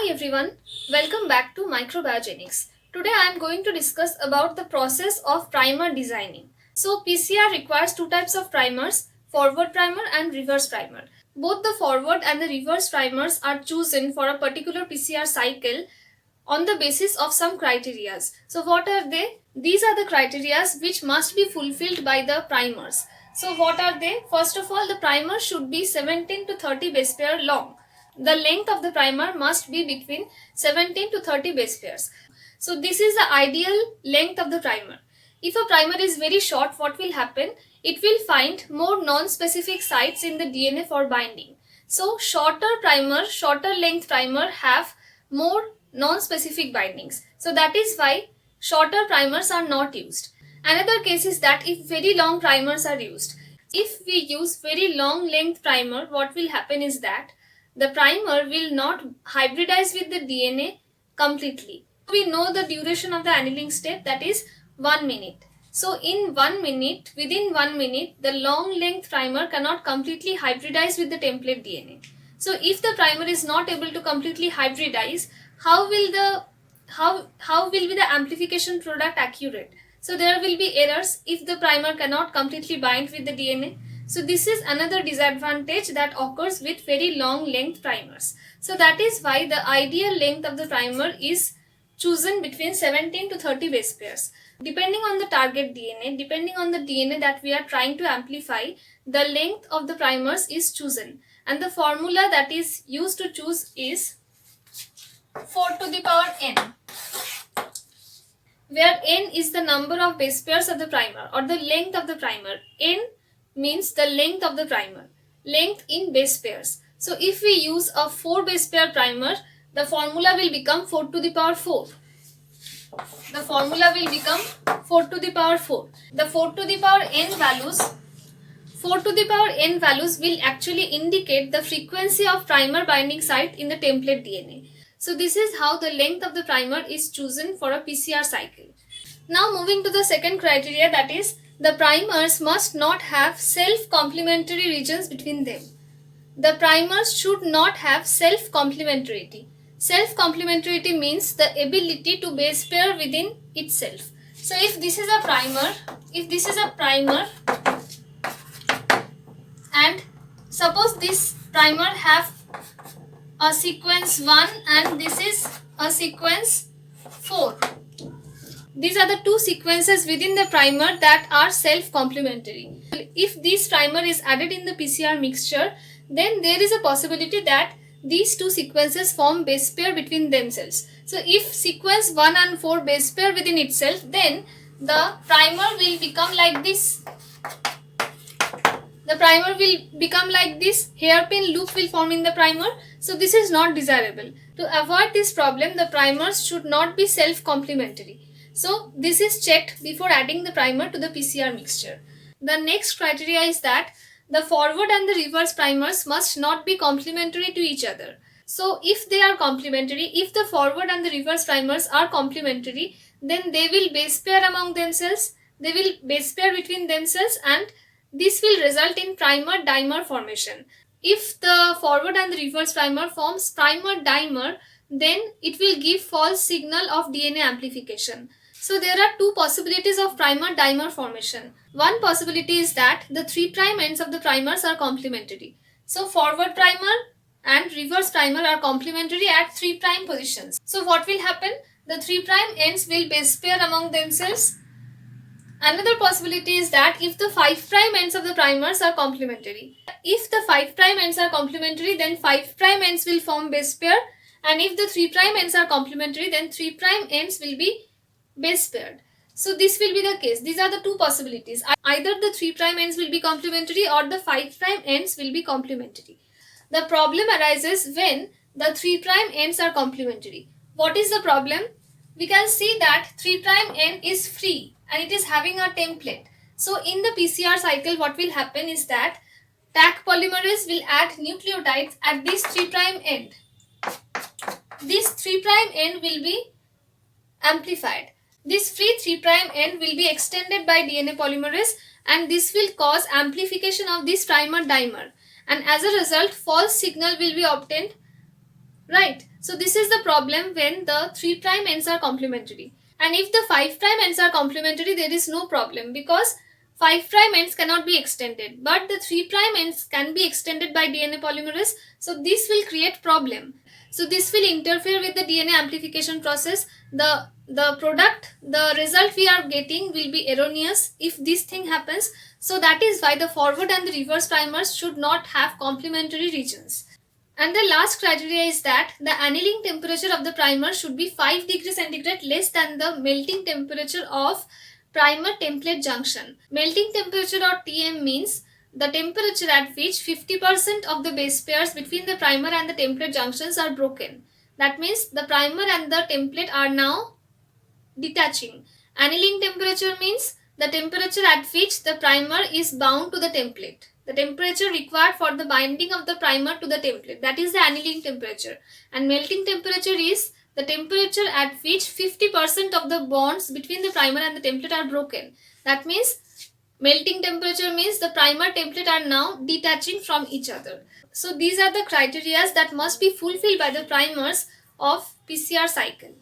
Hi everyone, welcome back to Microbiogenics. Today I am going to discuss about the process of primer designing. So PCR requires two types of primers, forward primer and reverse primer. Both the forward and the reverse primers are chosen for a particular PCR cycle on the basis of some criterias. So what are they? These are the criterias which must be fulfilled by the primers. So what are they? First of all, the primer should be 17 to 30 base pair long. The length of the primer must be between 17 to 30 base pairs. So this is the ideal length of the primer. If a primer is very short, what will happen? It will find more non-specific sites in the DNA for binding. So shorter primer, shorter length primer have more non-specific bindings. So that is why shorter primers are not used. Another case is that if very long primers are used. If we use very long length primer, what will happen is that the primer will not hybridize with the DNA completely. We know the duration of the annealing step, that is 1 minute. So in 1 minute, within 1 minute, the long length primer cannot completely hybridize with the template DNA. So if the primer is not able to completely hybridize, how will be the amplification product accurate? So there will be errors if the primer cannot completely bind with the DNA. So this is another disadvantage that occurs with very long length primers. So that is why the ideal length of the primer is chosen between 17 to 30 base pairs. Depending on the target DNA, depending on the DNA that we are trying to amplify, the length of the primers is chosen. And the formula that is used to choose is 4 to the power n, where n is the number of base pairs of the primer or the length of the primer. N means the length of the primer, length in base pairs. So if we use a 4 base pair primer, the formula will become 4 to the power 4. The formula will become 4 to the power 4. The 4 to the power n values, 4 to the power n values will actually indicate the frequency of primer binding site in the template DNA. So this is how the length of the primer is chosen for a PCR cycle. Now moving to the second criteria, that is the primers must not have self-complementary regions between them. The primers should not have self-complementarity. Self-complementarity means the ability to base pair within itself. So if this is a primer, and suppose this primer have a sequence 1 and this is a sequence 4. These are the two sequences within the primer that are self-complementary. If this primer is added in the PCR mixture, then there is a possibility that these two sequences form base pair between themselves. So if sequence 1 and 4 base pair within itself, then the primer will become like this. The primer will become like this. Hairpin loop will form in the primer. So this is not desirable. To avoid this problem, the primers should not be self-complementary. So this is checked before adding the primer to the PCR mixture. The next criteria is that the forward and the reverse primers must not be complementary to each other. So if they are complementary, if the forward and the reverse primers are complementary, then they will base pair among themselves, they will base pair between themselves, and this will result in primer-dimer formation. If the forward and the reverse primer forms primer-dimer, then it will give false signal of DNA amplification. So there are two possibilities of primer-dimer formation. One possibility is that the 3' ends of the primers are complementary. So forward primer and reverse primer are complementary at 3' positions. So what will happen? The 3' ends will base pair among themselves. Another possibility is that if the 5' ends of the primers are complementary. If the 5' ends are complementary, then 5' ends will form base pair, and if the 3' ends are complementary, then 3' ends will be base paired. So this will be the case. These are the two possibilities. Either the 3' ends will be complementary or the 5' ends will be complementary. The problem arises when the 3' ends are complementary. What is the problem? We can see that 3' end is free and it is having a template. So in the PCR cycle, what will happen is that Taq polymerase will add nucleotides at this 3' end. This 3' end will be amplified. This free 3' end will be extended by DNA polymerase, and this will cause amplification of this primer dimer, and as a result false signal will be obtained, right? So this is the problem when the 3' ends are complementary. And if the 5' ends are complementary, there is no problem because 5' ends cannot be extended. But the 3' ends can be extended by DNA polymerase. So this will create problem. So this will interfere with the DNA amplification process. The result we are getting will be erroneous if this thing happens. So that is why the forward and the reverse primers should not have complementary regions. And the last criteria is that the annealing temperature of the primer should be 5 degrees centigrade less than the melting temperature of primer template junction. Melting temperature or TM means the temperature at which 50% of the base pairs between the primer and the template junctions are broken. That means the primer and the template are now detaching. Annealing temperature means the temperature at which the primer is bound to the template. The temperature required for the binding of the primer to the template. That is the annealing temperature. And melting temperature is the temperature at which 50% of the bonds between the primer and the template are broken. That means melting temperature means the primer template are now detaching from each other. So these are the criteria that must be fulfilled by the primers of PCR cycle.